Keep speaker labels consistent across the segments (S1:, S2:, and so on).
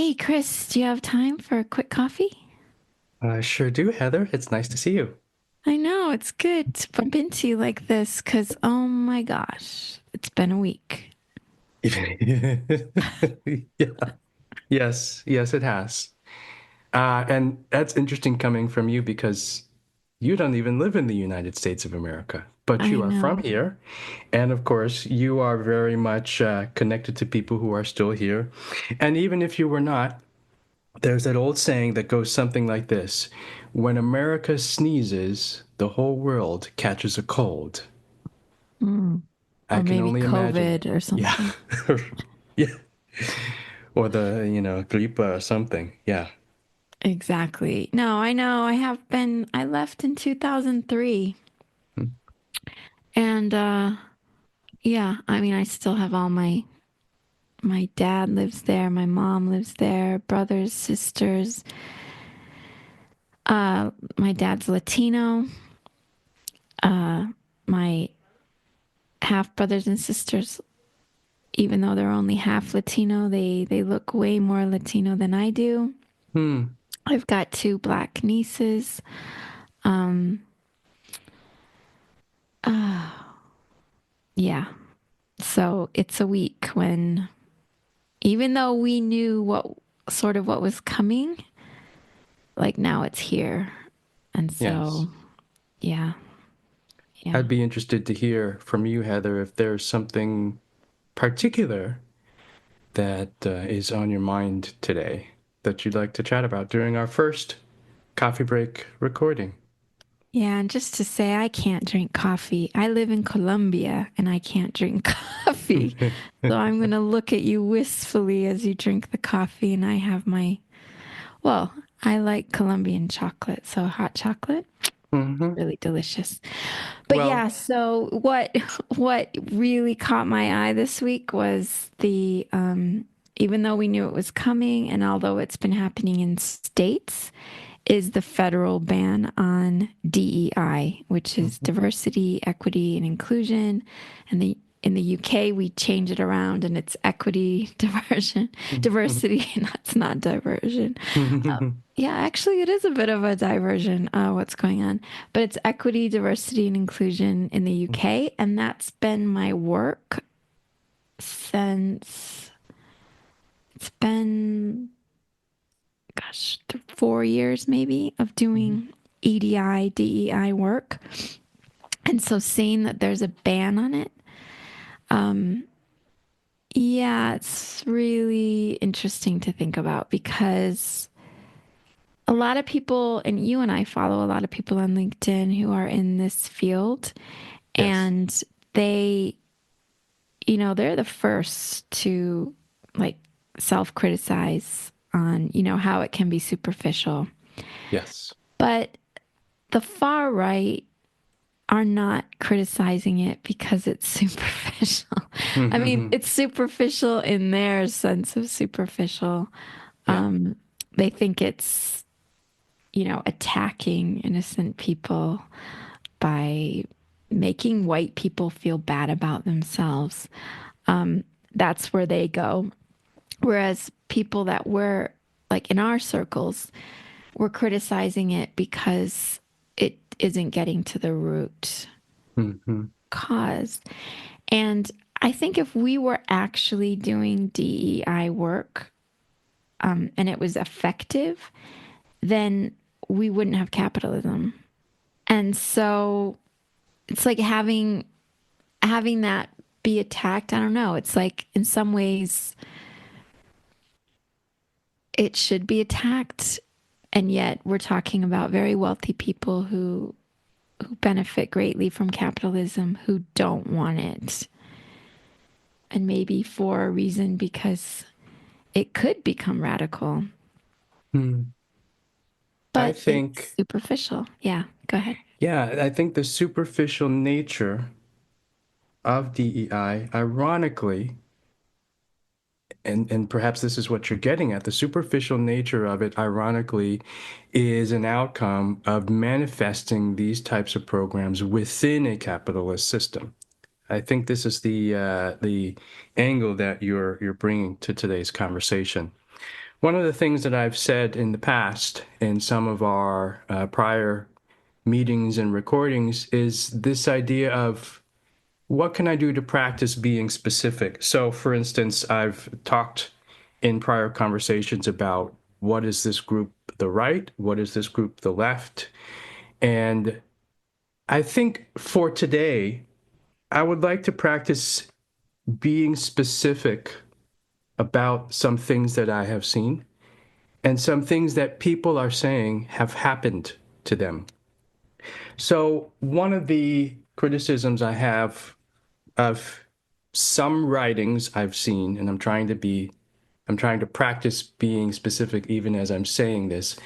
S1: Hey, Chris, do you have time for a quick coffee?
S2: I sure do, Heather. It's nice to see you.
S1: I know it's good to bump into you like this because, oh my gosh, it's been a week.
S2: Yeah. Yes, it has. And that's interesting coming from you because you don't even live in the United States of America, but
S1: I
S2: you are from
S1: know.
S2: here. And of course, you are very much connected to people who are still here. And even if you were not, there's that old saying that goes something like this: When America sneezes, the whole world catches a cold.
S1: Mm.
S2: I
S1: Or
S2: can
S1: maybe
S2: only imagine.
S1: COVID or
S2: Yeah.
S1: something.
S2: Yeah. Or gripa or something. Yeah.
S1: Exactly. No, I know. I left in 2003.
S2: Hmm.
S1: And yeah, I mean, I still have my dad lives there, my mom lives there, brothers, sisters. My dad's Latino. Uh, my half brothers and sisters, even though they're only half Latino, they look way more Latino than I do.
S2: Hmm.
S1: I've got two black nieces. Um, uh, yeah. So it's a week when, even though we knew what was coming, like now it's here. And
S2: Yes.
S1: so, yeah, yeah.
S2: I'd be interested to hear from you, Heather, if there's something particular that is on your mind today that you'd like to chat about during our first coffee break recording.
S1: Yeah, and just to say, I can't drink coffee. I live in Colombia and I can't drink coffee. So I'm going to look at you wistfully as you drink the coffee, and I have well, I like Colombian chocolate, so hot chocolate,
S2: Hmm.
S1: really delicious. But
S2: Well,
S1: yeah, so what really caught my eye this week was even though we knew it was coming and although it's been happening in states, is the federal ban on DEI, which is
S2: mhm.
S1: diversity, equity, and inclusion. And in the UK, we change it around and it's equity, diversity, and that's not diversion. Yeah, actually, it is a bit of a diversion, what's going on. But it's equity, diversity, and inclusion in the UK. And that's been my work since it's been, gosh, 4 years maybe of doing EDI, DEI work. And so seeing that there's a ban on it, um, yeah, it's really interesting to think about because a lot of people, and you and I follow a lot of people on LinkedIn who are in this field,
S2: Yes.
S1: and they, they're the first to like self criticize on, how it can be superficial.
S2: Yes.
S1: But the far right are not criticizing it because it's superficial. I mean,
S2: Hmm.
S1: it's superficial in their sense of superficial.
S2: Yeah.
S1: Um, they think it's, attacking innocent people by making white people feel bad about themselves. Um, that's where they go. Whereas people that were like in our circles were criticizing it because it isn't getting to the root
S2: Hmm.
S1: cause. And I think if we were actually doing DEI work, and it was effective, then we wouldn't have capitalism. And so it's like having that be attacked. I don't know. It's like in some ways it should be attacked, and yet we're talking about very wealthy people who benefit greatly from capitalism who don't want it. And maybe for a reason because it could become radical,
S2: Hmm. I
S1: but it's
S2: think,
S1: superficial. Yeah, go ahead.
S2: yeah, I think the superficial nature of DEI, ironically, and perhaps this is what you're getting at, the superficial nature of it, ironically, is an outcome of manifesting these types of programs within a capitalist system. I think this is the angle that you're bringing to today's conversation. One of the things that I've said in the past in some of our prior meetings and recordings is this idea of what can I do to practice being specific? So, for instance, I've talked in prior conversations about what is this group the right? What is this group the left? And I think for today, I would like to practice being specific about some things that I have seen and some things that people are saying have happened to them. So, one of the criticisms I have of some writings I've seen, and I'm trying to practice being specific even as I'm saying this.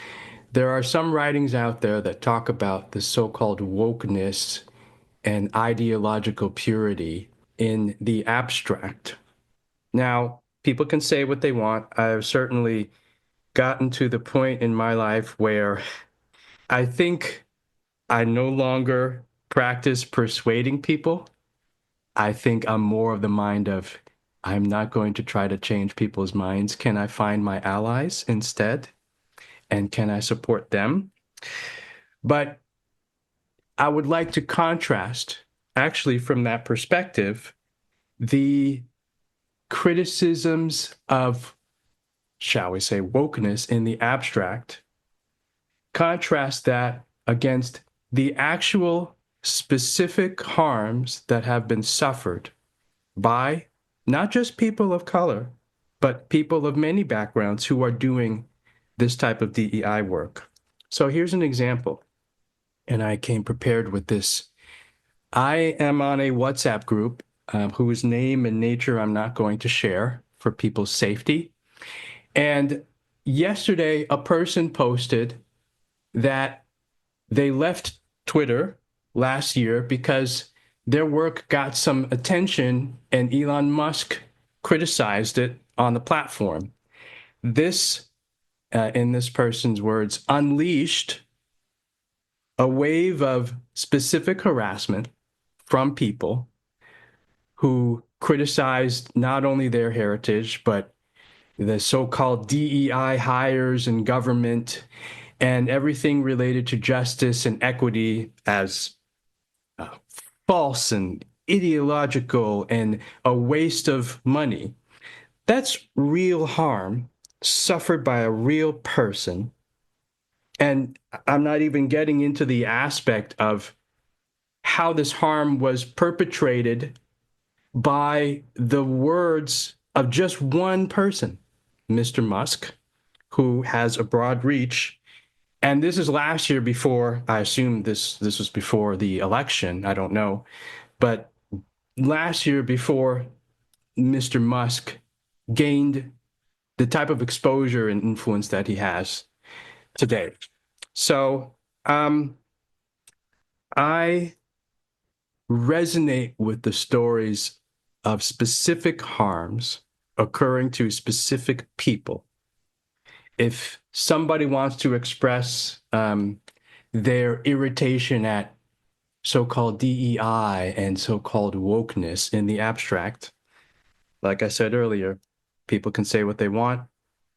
S2: There are some writings out there that talk about the so-called wokeness and ideological purity in the abstract. Now, people can say what they want. I've certainly gotten to the point in my life where I think I no longer practice persuading people. I think I'm more of the mind of I'm not going to try to change people's minds. Can I find my allies instead? And can I support them? But I would like to contrast, actually, from that perspective, the criticisms of, shall we say, wokeness in the abstract, contrast that against the actual specific harms that have been suffered by not just people of color, but people of many backgrounds who are doing this type of DEI work. So here's an example, and I came prepared with this. I am on a WhatsApp group whose name and nature I'm not going to share for people's safety. And yesterday, a person posted that they left Twitter last year because their work got some attention and Elon Musk criticized it on the platform. This, in this person's words, unleashed a wave of specific harassment from people who criticized not only their heritage, but the so-called DEI hires in government and everything related to justice and equity as uh, false and ideological and a waste of money. That's real harm suffered by a real person. And I'm not even getting into the aspect of how this harm was perpetrated by the words of just one person, Mr. Musk, who has a broad reach. And this is last year before, I assume this was before the election, I don't know. But last year before Mr. Musk gained the type of exposure and influence that he has today. So I resonate with the stories of specific harms occurring to specific people. If somebody wants to express their irritation at so-called DEI and so-called wokeness in the abstract, like I said earlier, people can say what they want.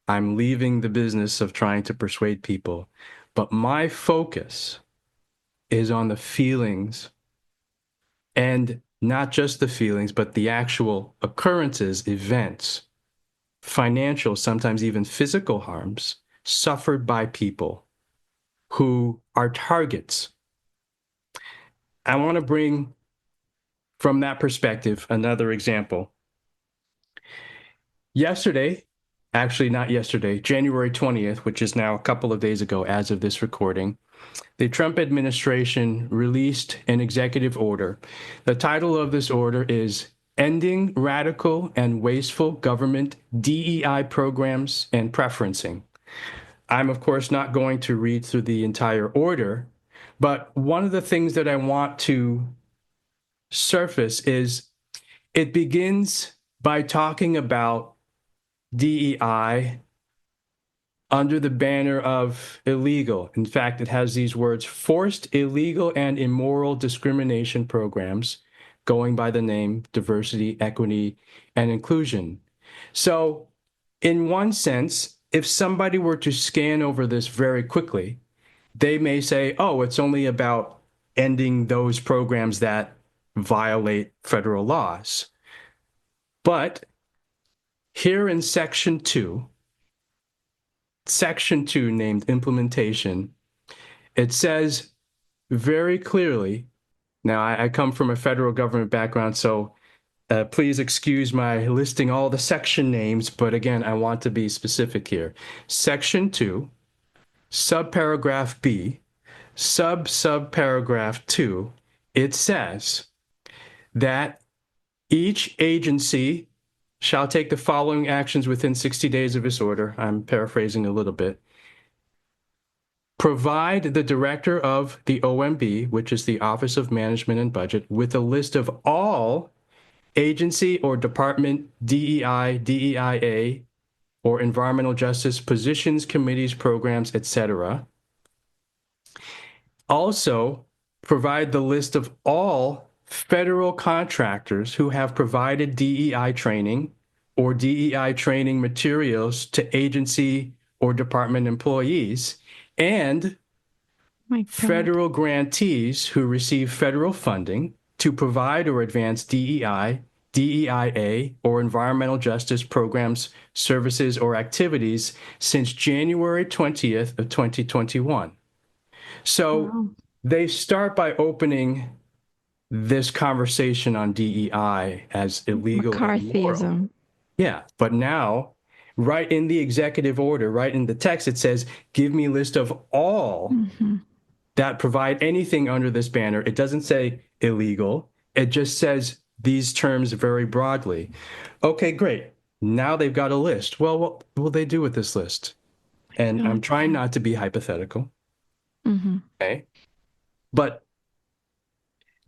S2: I'm leaving the business of trying to persuade people, but my focus is on the feelings, and not just the feelings, but the actual occurrences, events, financial, sometimes even physical harms suffered by people who are targets. I want to bring, from that perspective, another example. Yesterday, actually not yesterday, January 20th, which is now a couple of days ago as of this recording, the Trump administration released an executive order. The title of this order is Ending Radical and Wasteful Government DEI Programs and Preferencing. I'm, of course, not going to read through the entire order, but one of the things that I want to surface is it begins by talking about DEI under the banner of illegal. In fact, it has these words, forced, illegal, and immoral discrimination programs going by the name diversity, equity, and inclusion. So in one sense, if somebody were to scan over this very quickly, they may say, oh, it's only about ending those programs that violate federal laws. But here in section two named implementation, it says very clearly. Now, I come from a federal government background, so please excuse my listing all the section names, but again, I want to be specific here. Section 2, subparagraph B, subparagraph 2, it says that each agency shall take the following actions within 60 days of its order. I'm paraphrasing a little bit. Provide the director of the OMB, which is the Office of Management and Budget, with a list of all agency or department DEI, DEIA, or environmental justice positions, committees, programs, etc. Also, provide the list of all federal contractors who have provided DEI training or DEI training materials to agency or department employees, and
S1: My God.
S2: federal grantees who receive federal funding to provide or advance DEI, DEIA, or environmental justice programs, services, or activities since January 20th of 2021. So
S1: Wow.
S2: they start by opening this conversation on DEI as illegal and immoral.
S1: McCarthyism.
S2: Yeah, but now, right in the executive order, right in the text, it says, give me a list of all
S1: Mm-hmm.
S2: that provide anything under this banner. It doesn't say illegal. It just says these terms very broadly. Okay, great. Now they've got a list. Well, what will they do with this list? And I'm
S1: God.
S2: trying not to be hypothetical,
S1: Mm-hmm.
S2: okay? But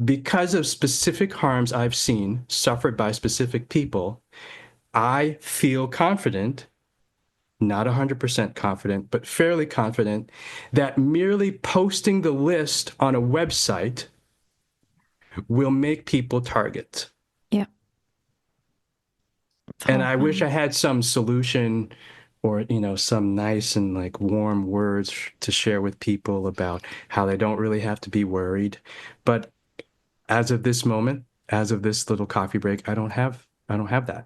S2: because of specific harms I've seen suffered by specific people, I feel confident, not 100% confident, but fairly confident that merely posting the list on a website will make people target.
S1: Yep. It's
S2: And I wish I
S1: horrifying.
S2: had some solution or, some nice and like warm words to share with people about how they don't really have to be worried. But as of this moment, as of this little coffee break, I don't have that.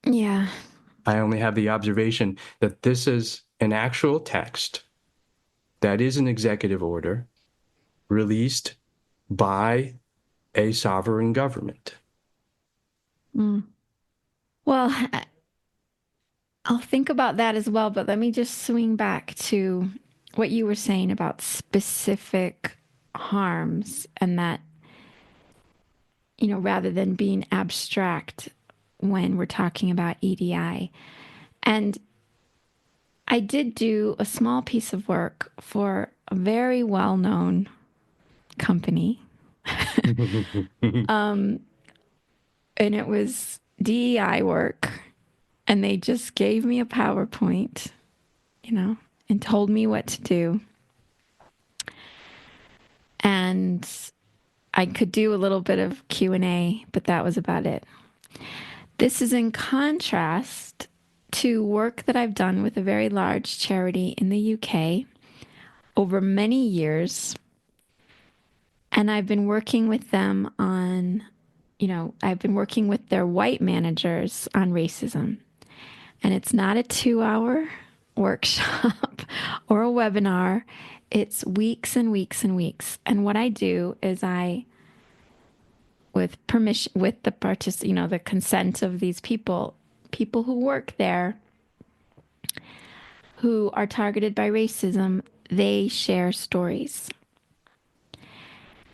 S1: Yeah.
S2: I only have the observation that this is an actual text that is an executive order released by a sovereign government.
S1: Mm. Well, I'll think about that as well, but let me just swing back to what you were saying about specific harms and that, rather than being abstract when we're talking about EDI. And I did do a small piece of work for a very well known company, and it was DEI work. And they just gave me a PowerPoint, and told me what to do. And I could do a little bit of Q&A, but that was about it. This is in contrast to work that I've done with a very large charity in the UK over many years. And I've been working with them on, I've been working with their white managers on racism. And it's not a 2-hour workshop or a webinar. It's weeks and weeks and weeks. And what I do is with permission, with the consent of these people who work there, who are targeted by racism, they share stories.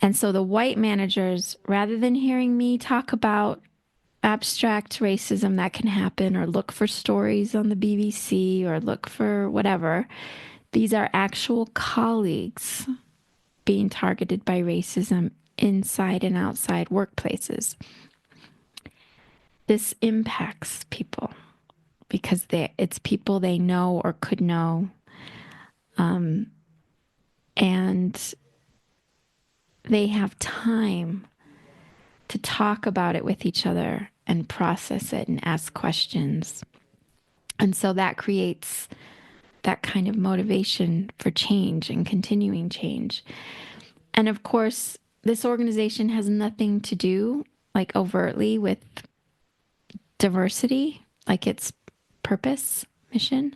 S1: And so the white managers, rather than hearing me talk about abstract racism that can happen or look for stories on the BBC or look for whatever, these are actual colleagues being targeted by racism inside and outside workplaces. This impacts people because it's people they know or could know. And they have time to talk about it with each other and process it and ask questions. And so that creates that kind of motivation for change and continuing change. And of course, this organization has nothing to do, like overtly, with diversity, like its purpose, mission.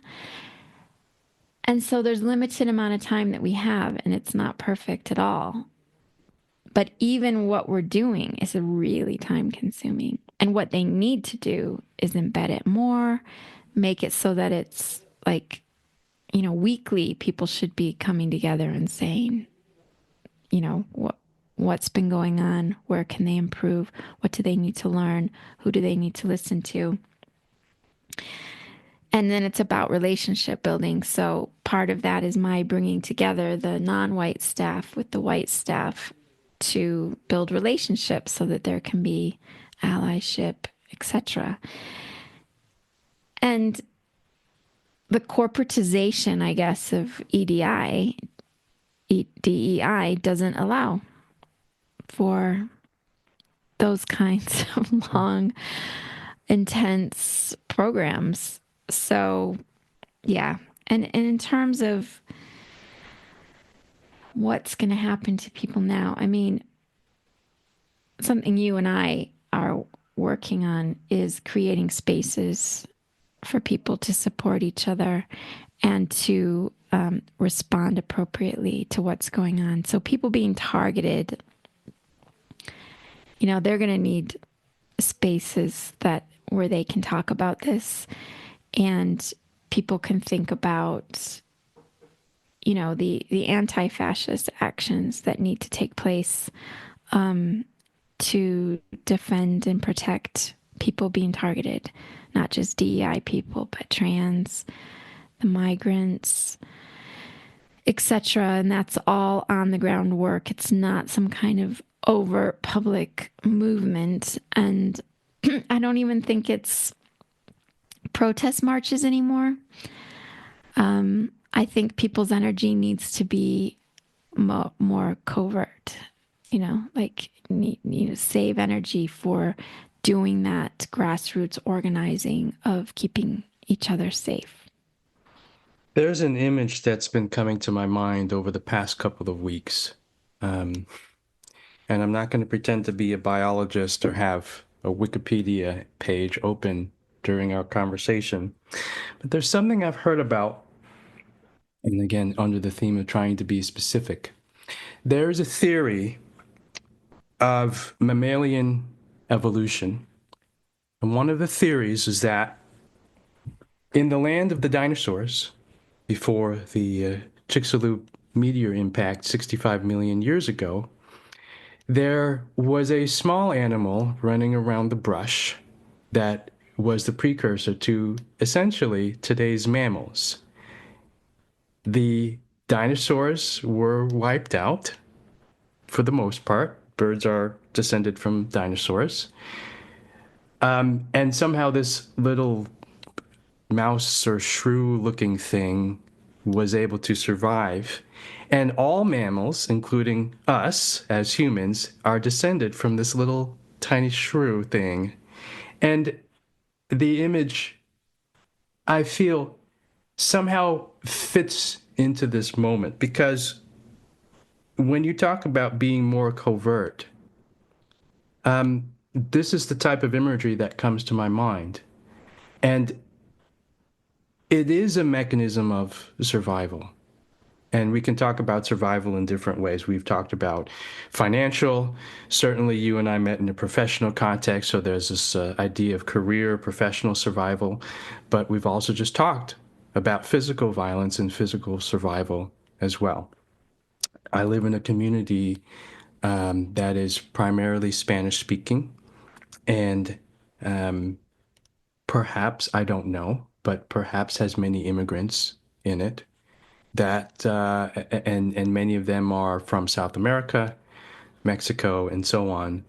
S1: And so there's limited amount of time that we have, and it's not perfect at all. But even what we're doing is really time consuming. And what they need to do is embed it more, make it so that it's like, weekly people should be coming together and saying, what's been going on, where can they improve, what do they need to learn, who do they need to listen to. And then it's about relationship building. So part of that is my bringing together the non-white staff with the white staff to build relationships so that there can be allyship, etc. And the corporatization, I guess, of DEI doesn't allow for those kinds of long, intense programs. So, yeah. And in terms of what's going to happen to people now, I mean, something you and I are working on is creating spaces for people to support each other and to respond appropriately to what's going on. So, people being targeted, they're going to need spaces that where they can talk about this and people can think about the anti-fascist actions that need to take place to defend and protect people being targeted, not just DEI people, but trans, the migrants, etc. And that's all on the ground work. It's not some kind of overt public movement. And I don't even think it's protest marches anymore. I think people's energy needs to be more covert, like save energy for doing that grassroots organizing of keeping each other safe.
S2: There's an image that's been coming to my mind over the past couple of weeks. Um, and I'm not going to pretend to be a biologist or have a Wikipedia page open during our conversation. But there's something I've heard about, and again, under the theme of trying to be specific. There is a theory of mammalian evolution. And one of the theories is that in the land of the dinosaurs, before the Chicxulub meteor impact 65 million years ago, there was a small animal running around the brush that was the precursor to essentially today's mammals. The dinosaurs were wiped out for the most part. Birds are descended from dinosaurs. And somehow this little mouse or shrew looking thing was able to survive. And all mammals, including us as humans, are descended from this little tiny shrew thing. And the image, I feel, somehow fits into this moment because when you talk about being more covert, this is the type of imagery that comes to my mind. And it is a mechanism of survival. And we can talk about survival in different ways. We've talked about financial. Certainly, you and I met in a professional context, so there's this idea of career, professional survival. But we've also just talked about physical violence and physical survival as well. I live in a community that is primarily Spanish speaking, and perhaps, I don't know, but perhaps has many immigrants in it that and many of them are from South America, Mexico, and so on.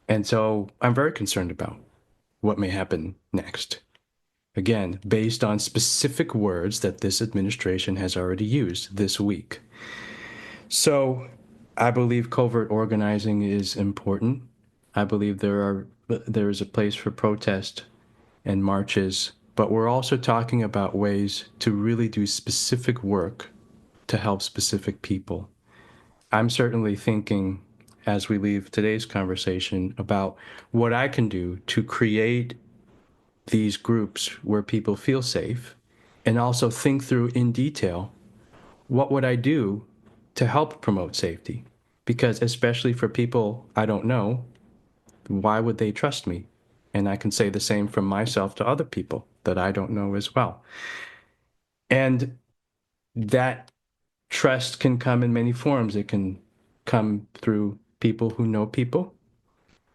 S2: And so I'm very concerned about what may happen next. Again, based on specific words that this administration has already used this week. So I believe covert organizing is important. I believe there is a place for protest and marches, but we're also talking about ways to really do specific work to help specific people. I'm certainly thinking as we leave today's conversation about what I can do to create these groups where people feel safe and also think through in detail what would I do to help promote safety? Because especially for people I don't know, why would they trust me? And I can say the same from myself to other people that I don't know as well. And that trust can come in many forms. It can come through people who know people,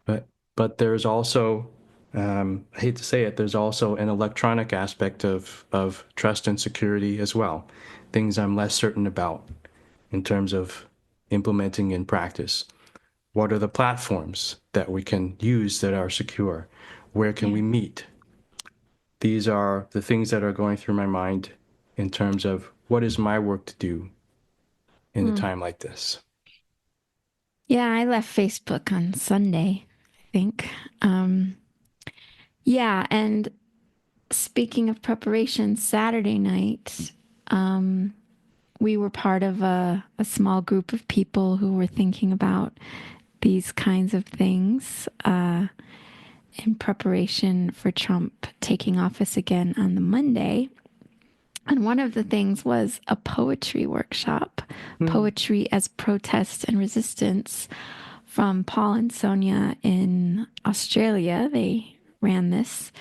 S2: but there's also, I hate to say it, there's also an electronic aspect of trust and security as well. Things I'm less certain about in terms of implementing in practice. What are the platforms that we can use that are secure? Where can
S1: Yeah.
S2: we meet? These are the things that are going through my mind in terms of what is my work to do in a
S1: Hmm.
S2: time like this.
S1: Yeah, I left Facebook on Sunday, I think. Um, yeah, and speaking of preparation, Saturday night, um, we were part of a small group of people who were thinking about these kinds of things in preparation for Trump taking office again on the Monday. And one of the things was a poetry workshop,
S2: Hmm.
S1: poetry as protest and resistance from Paul and Sonia in Australia. They ran this.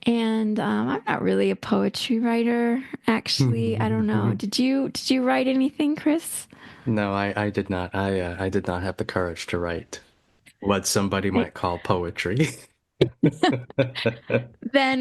S1: And I'm not really a poetry writer, actually. I don't know. Did you write anything, Chris?
S2: No, I did not. I did not have the courage to write what somebody
S1: I,
S2: might call poetry.
S1: then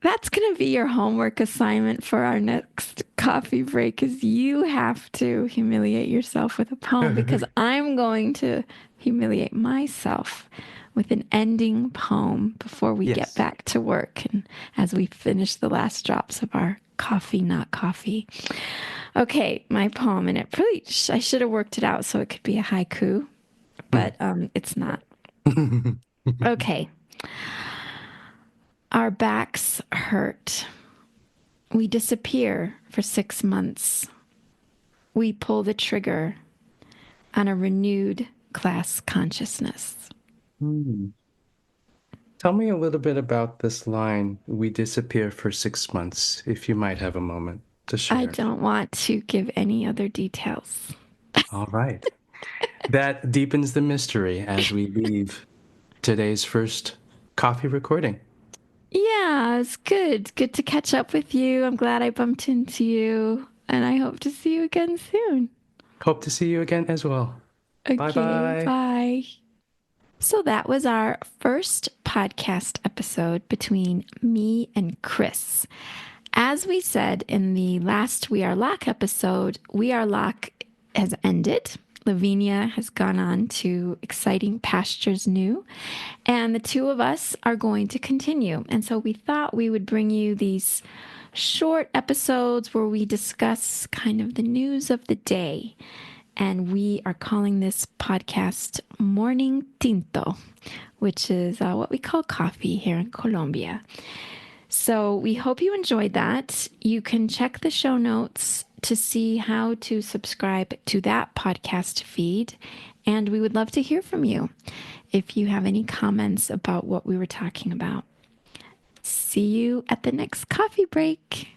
S1: that's going to be your homework assignment for our next coffee break is you have to humiliate yourself with a poem because I'm going to humiliate myself with an ending poem before we get
S2: Yes.
S1: back to work and as we finish the last drops of our coffee not coffee. Okay, my poem and it really I should have worked it out so it could be a haiku, but it's not. Okay. Our backs hurt. We disappear for 6 months. We pull the trigger on a renewed class consciousness.
S2: Hmm. Tell me a little bit about this line, we disappear for 6 months, if you might have a moment to
S1: I
S2: share.
S1: don't want to give any other details.
S2: All right. That deepens the mystery as we leave today's first coffee recording.
S1: Yeah, it's good. Good to catch up with you. I'm glad I bumped into you, and I hope to see you again soon.
S2: Hope to see you again as well. Bye
S1: Okay,
S2: bye.
S1: bye. So that was our first podcast episode between me and Chris. As we said in the last We Are Lock episode, We Are Lock has ended. Lavinia has gone on to exciting pastures new, and the two of us are going to continue. And so we thought we would bring you these short episodes where we discuss kind of the news of the day. And we are calling this podcast Morning Tinto, which is what we call coffee here in Colombia. So we hope you enjoyed that. You can check the show notes to see how to subscribe to that podcast feed. And we would love to hear from you if you have any comments about what we were talking about. See you at the next coffee break.